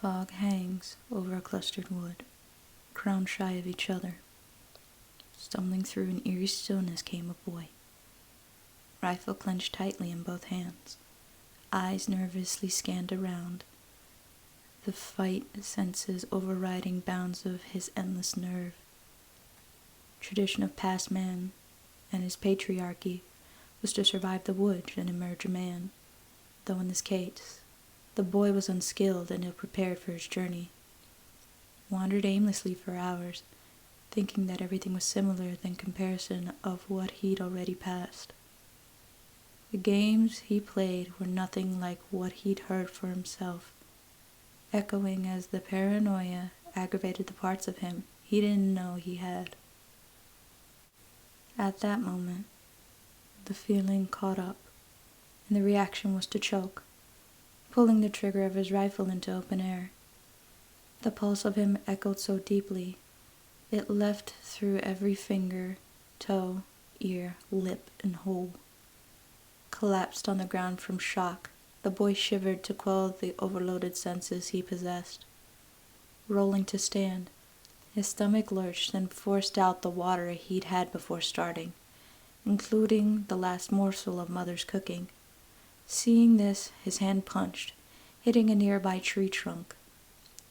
Fog hangs over a clustered wood, crowned shy of each other. Stumbling through an eerie stillness came a boy, rifle clenched tightly in both hands, eyes nervously scanned around, the fight senses overriding bounds of his endless nerve. Tradition of past man and his patriarchy was to survive the woods and emerge a man, though in this case, the boy was unskilled and ill-prepared for his journey. Wandered aimlessly for hours, thinking that everything was similar in comparison of what he'd already passed. The games he played were nothing like what he'd heard for himself, echoing as the paranoia aggravated the parts of him he didn't know he had. At that moment, the feeling caught up, and the reaction was to choke, pulling the trigger of his rifle into open air. The pulse of him echoed so deeply, it left through every finger, toe, ear, lip, and hole. Collapsed on the ground from shock, the boy shivered to quell the overloaded senses he possessed. Rolling to stand, his stomach lurched and forced out the water he'd had before starting, including the last morsel of Mother's cooking. Seeing this, his hand punched, hitting a nearby tree trunk.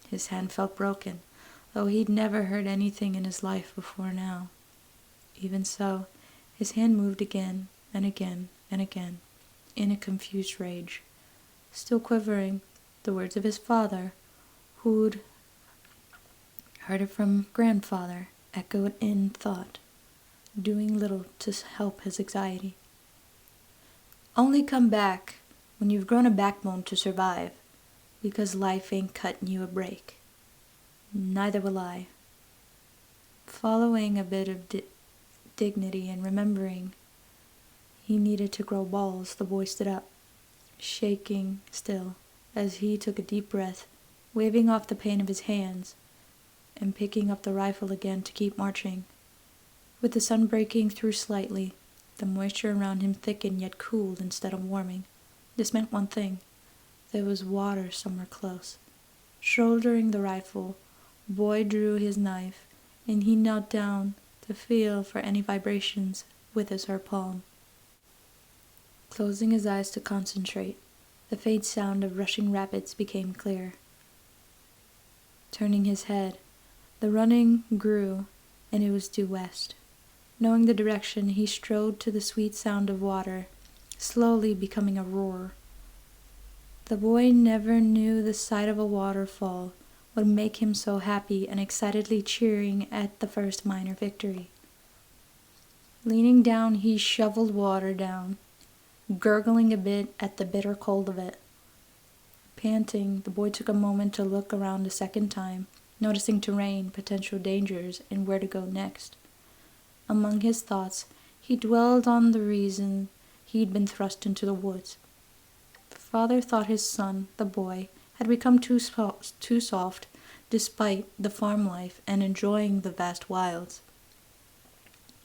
His hand felt broken, though he'd never hurt anything in his life before now. Even so, his hand moved again and again and again, in a confused rage. Still quivering, the words of his father, who'd heard it from grandfather, echoed in thought, doing little to help his anxiety. Only come back when you've grown a backbone to survive, because life ain't cutting you a break. Neither will I. Following a bit of dignity and remembering he needed to grow balls, the boy stood up, shaking still as he took a deep breath, waving off the pain of his hands and picking up the rifle again to keep marching. With the sun breaking through slightly, the moisture around him thickened yet cooled instead of warming. This meant one thing. There was water somewhere close. Shouldering the rifle, Boy drew his knife, and he knelt down to feel for any vibrations with his hurt palm. Closing his eyes to concentrate, the faint sound of rushing rapids became clear. Turning his head, the running grew, and it was due west. Knowing the direction, he strode to the sweet sound of water, slowly becoming a roar. The boy never knew the sight of a waterfall would make him so happy and excitedly cheering at the first minor victory. Leaning down, he shoveled water down, gurgling a bit at the bitter cold of it. Panting, the boy took a moment to look around a second time, noticing terrain, potential dangers, and where to go next. Among his thoughts, he dwelled on the reason he'd been thrust into the woods. Father thought his son, the boy, had become too soft despite the farm life and enjoying the vast wilds.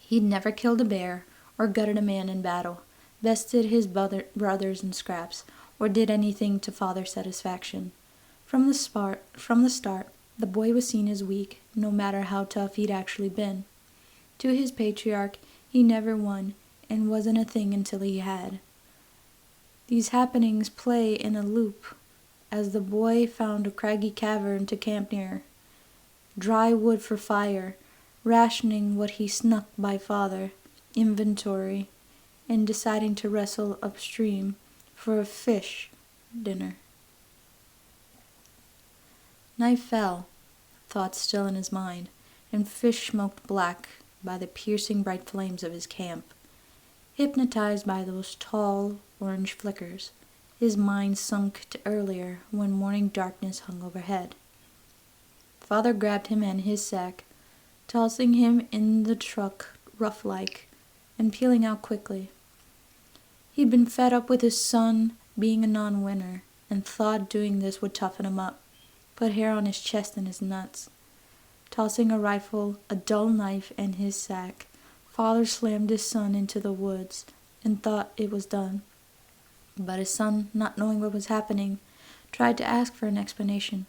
He'd never killed a bear or gutted a man in battle, bested his brothers in scraps, or did anything to father's satisfaction. From the start, the boy was seen as weak, no matter how tough he'd actually been. To his patriarch, he never won, and wasn't a thing until he had. These happenings play in a loop, as the boy found a craggy cavern to camp near, dry wood for fire, rationing what he snuck by father, inventory, and deciding to wrestle upstream for a fish dinner. Night fell, thoughts still in his mind, and fish smoked black by the piercing bright flames of his camp. Hypnotized by those tall orange flickers, his mind sunk to earlier when morning darkness hung overhead. Father grabbed him and his sack, tossing him in the truck rough-like, and peeling out quickly. He'd been fed up with his son being a non-winner, and thought doing this would toughen him up, put hair on his chest and his nuts. Tossing a rifle, a dull knife, and his sack, Father slammed his son into the woods and thought it was done. But his son, not knowing what was happening, tried to ask for an explanation,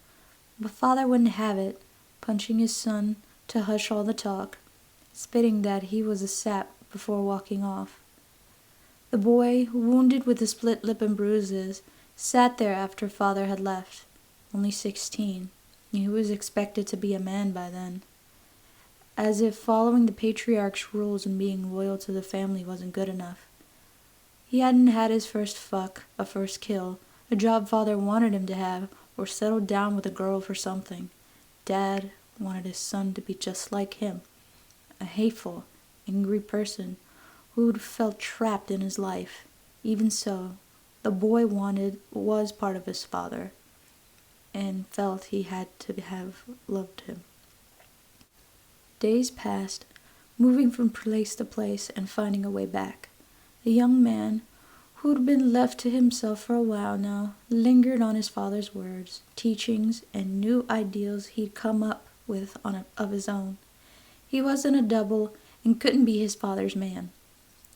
But father wouldn't have it, punching his son to hush all the talk, spitting that he was a sap before walking off. The boy, wounded with a split lip and bruises, sat there after father had left, only 16. He was expected to be a man by then. As if following the patriarch's rules and being loyal to the family wasn't good enough. He hadn't had his first fuck, a first kill, a job father wanted him to have, or settled down with a girl for something. Dad wanted his son to be just like him, a hateful, angry person who'd felt trapped in his life. Even so, the boy was part of his father, and felt he had to have loved him. Days passed, moving from place to place and finding a way back. The young man, who'd been left to himself for a while now, lingered on his father's words, teachings, and new ideals he'd come up with of his own. He wasn't a double and couldn't be his father's man.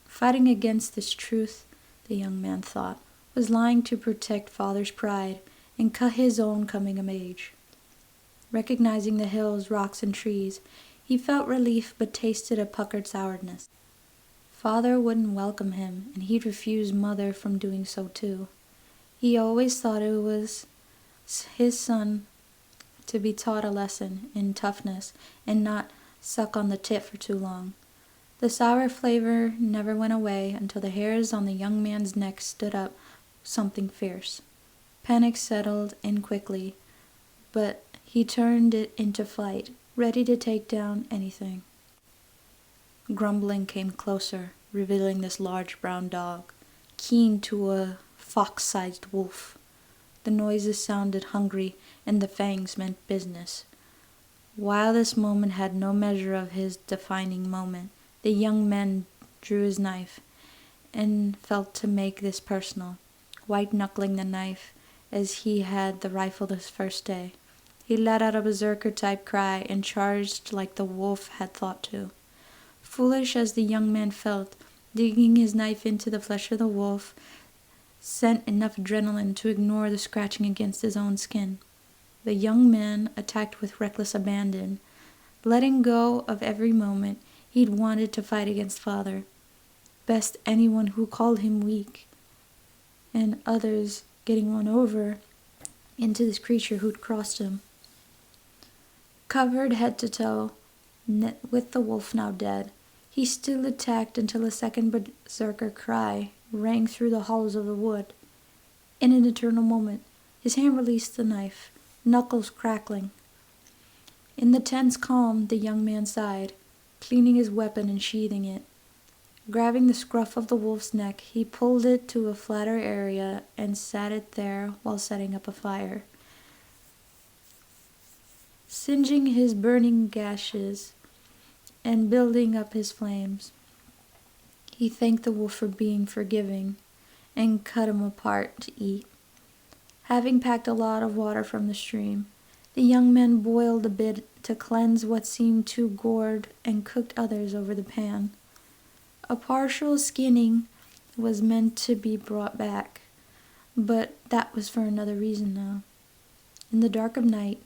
Fighting against this truth, the young man thought, was lying to protect father's pride and cut his own coming of age. Recognizing the hills, rocks, and trees, he felt relief but tasted a puckered sourness. Father wouldn't welcome him, and he'd refuse mother from doing so too. He always thought it was his son to be taught a lesson in toughness and not suck on the tit for too long. The sour flavor never went away until the hairs on the young man's neck stood up something fierce. Panic settled in quickly, but he turned it into flight, ready to take down anything. Grumbling came closer, revealing this large brown dog, keen to a fox-sized wolf. The noises sounded hungry, and the fangs meant business. While this moment had no measure of his defining moment, the young man drew his knife, and felt to make this personal, white-knuckling the knife as he had the rifle this first day. He let out a berserker-type cry and charged like the wolf had thought to. Foolish as the young man felt, digging his knife into the flesh of the wolf sent enough adrenaline to ignore the scratching against his own skin. The young man attacked with reckless abandon, letting go of every moment he'd wanted to fight against father, best anyone who called him weak, and others getting run over into this creature who'd crossed him. Covered head to toe, with the wolf now dead, he still attacked until a second berserker cry rang through the hollows of the wood. In an eternal moment, his hand released the knife, knuckles crackling. In the tense calm, the young man sighed, cleaning his weapon and sheathing it. Grabbing the scruff of the wolf's neck, he pulled it to a flatter area and sat it there while setting up a fire, singeing his burning gashes and building up his flames. He thanked the wolf for being forgiving and cut him apart to eat. Having packed a lot of water from the stream, the young man boiled a bit to cleanse what seemed too gored and cooked others over the pan. A partial skinning was meant to be brought back, but that was for another reason now. In the dark of night,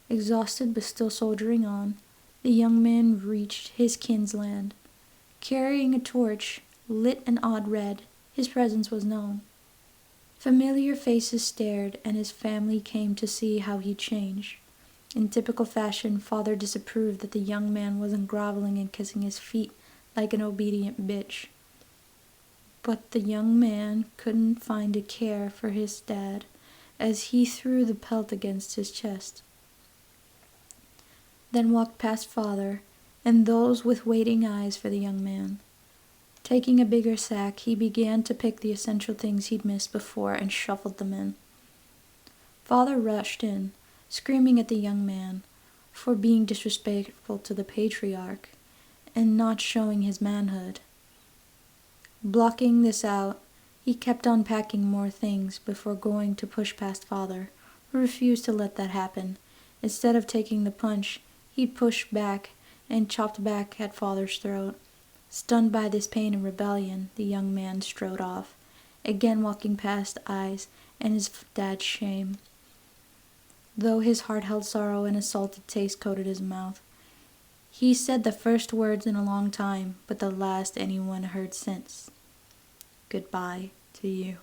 exhausted but still soldiering on, the young man reached his kinsland. Carrying a torch, lit an odd red, his presence was known. Familiar faces stared, and his family came to see how he'd changed. In typical fashion, father disapproved that the young man wasn't groveling and kissing his feet like an obedient bitch. But the young man couldn't find a care for his dad as he threw the pelt against his chest. Then walked past father and those with waiting eyes for the young man. Taking a bigger sack, he began to pick the essential things he'd missed before and shuffled them in. Father rushed in, screaming at the young man for being disrespectful to the patriarch and not showing his manhood. Blocking this out, he kept on packing more things before going to push past father, who refused to let that happen. Instead of taking the punch, he'd pushed back and chopped back at father's throat. Stunned by this pain and rebellion, the young man strode off, again walking past eyes and his dad's shame. though his heart held sorrow and a salted taste coated his mouth. He said the first words in a long time, but the last anyone heard since. Goodbye to you.